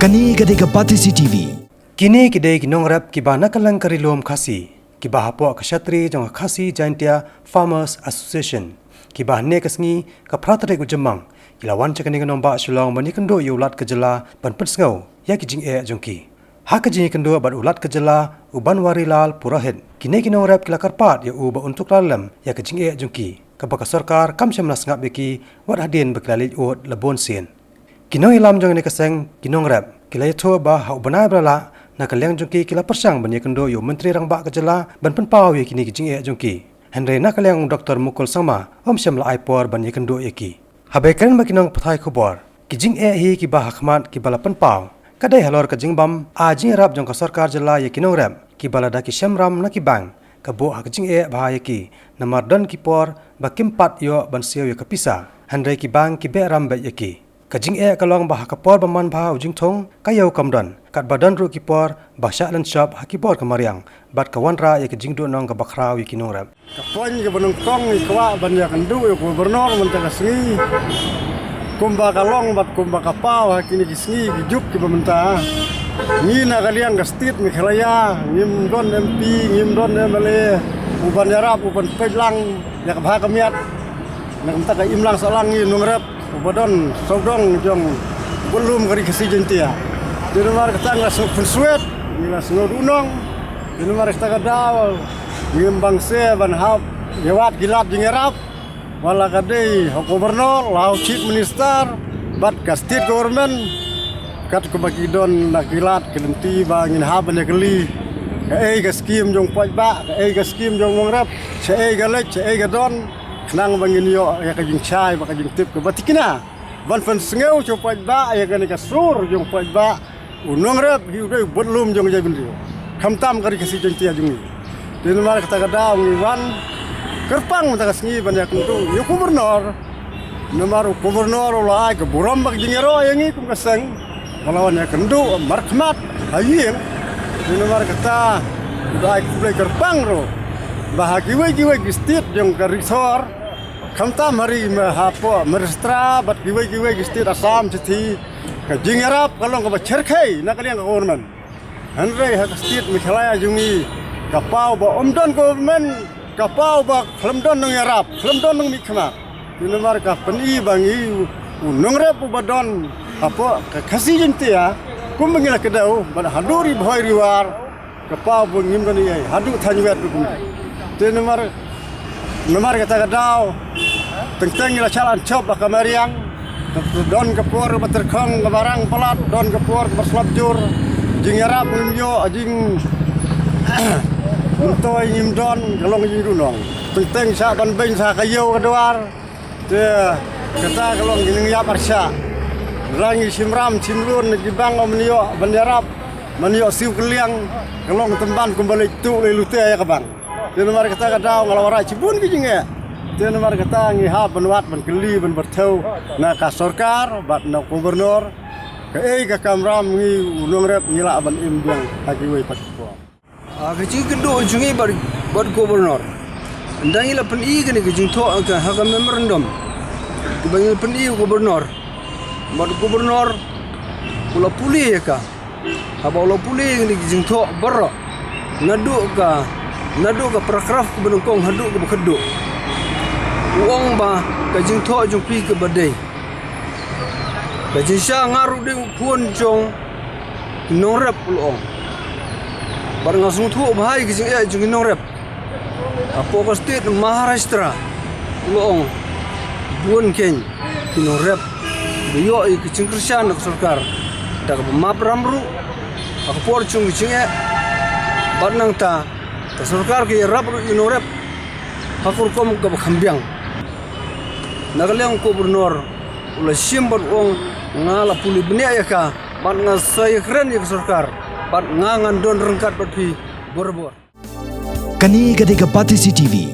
Kani kadeka pati CCTV. Kini kidai kinong rap kiba nakalang karilom khasi. Kiba hapo kshatri jong khasi Jaintia Farmers Association. Kiba ne kasngi ka pratare ku jemang. Ilawan cakani kanong ba sulong bani kendo yulat kejela ban pensngau ya kijing jongki. Ha kijing kendo ban ulat kejela uban warilal purahed. Kini kinong rap kila karpat ya uba untuk lalam ya kijing jongki. Kabaka sarkar kam syamnas ngap beki wat hadin beklali ut labon sin. Kinong ilam jong ni kaseng kinong rap kila yato ba hau banai brala na kalyang jongki kila persang ban yakendo yo menteri rang ba kejela ban penpau ye kini kijing jongki. Henry na kalyang Dr. Mukul Sama om syamla aipor ban yakendo yaki. Habai keren ba kinong pathai khobor kijing hi ki ba hakmat ki bala penpau kadai halor kajing bam ajing rap jong ka sarkar jela ye kinong rap ki bala da ki syamram na ki bang kabo ha kijing ba yaki namar don ki por ba kimpat yo ban siyo yo kapisa Henry ki bang ki be ram ba yaki. Kajing kalong bah kapor baman bah ujing thong kayau kamdan kat badan ru kipor bahsya lan shop hakipor kamariang bat kawan ra ya kajing do nong ka bakrau ya kinong rap kapon ke benung kong ni kwa banyak kendu ya gubernur mentaka sengi kumba kalong bat kumba kapau hakini kisngi gijuk ke pemerintah ni na kalian ka state mi khalaya ngim don MP ngim don MLA uban yarap uban pejlang ya ka bah kamiat nak mentaka imlang salang ni nong rap Ubadon, sodong jong belum kari kasi jentia. Di nomor kita nggak pensuet, nggak sengot unong. Di nomor kita kadal, ngembang se ban hap, jawat gilat jengerap. Wala kadai, gubernur, lau chief minister, bat ka state government, kat kubakidon nak gilat kelenti bangin haban ya keli. Ka ka skim jong pajba, ka skim jong mongrap, ka lek, ka don. Nang bangin yo ya kajing chai ba kajing tip ke batikina ban fan sengeu copat ba ya kan ka sur jong pat ba unong rap hi udai belum jong jai bendrio khamtam kari kasi jentia jungi den mar kata kada wan kerpang mata kasngi ban ya kuntu yo gubernur nomor gubernur lai ke buram bak jingero yangi kum kaseng melawan ya kendu markhmat haying den mar kata udai kulai kerpang ro bahagi we gistit jong karisor Kamta mari hapo merestra bat giwe gistit asam citi ka jingarap kalong ka cerkai na kalian ka government Henry ha gistit mikhalaya jungi kapau ba omdon government kapau ba klamdon nang yarap klamdon nang mikma dinamar ka peni bangi unong rep ubadon apo ka kasi jentia kum mangila kedau ban haduri bhoi riwar kapau bungim kan ai hadu thanwet kum dinamar nomor kata kadau tentang ila calan cop kamariang don kapur baterkong barang pelat don kapur berselapjur jingarap ngimyo ajing untoy ngimdon kalong yidunong tentang sa ban ben sa kayo kadwar te kata kalong gining ya parsha rangi simram simlun gibang omnio banjarap manio siu keliang kalong temban kembali tu lelute ya kabang te nomor kata kadau ngalawara cibun kijinge te nomor kata ngi ha banwat ban keli ban bertau na ka sarkar bat na gubernur ka ka kamram ngi unong rep ngila ban imbiang hagi we patpo kecing kendo jungi bar gubernur ndang ila pen i gani kecing to ka ha memorandum bangil pen i gubernur bar gubernur kula puli ka aba puli gani kecing to bar nadu ka paragraf ke benungkong hadu ke bekedu uang ba kajing to jong pi ke badai kajing sha ngaru ding puan jong norep ulong bar ngasung thu bhai kajing jong norep apo ko state Maharashtra ulong buan ken norep biyo i kajing krisyan nak sarkar dak map ramru aku por chung kajing bar nang ta sarkar ke rap norep hakur kom ka khambiang nagalang gubernur ula simbon ong ngala puli benia ya ka bat ngasay keren ya sarkar bat ngangan don rengkat bat pi borbor Kani kadeka pati CCTV.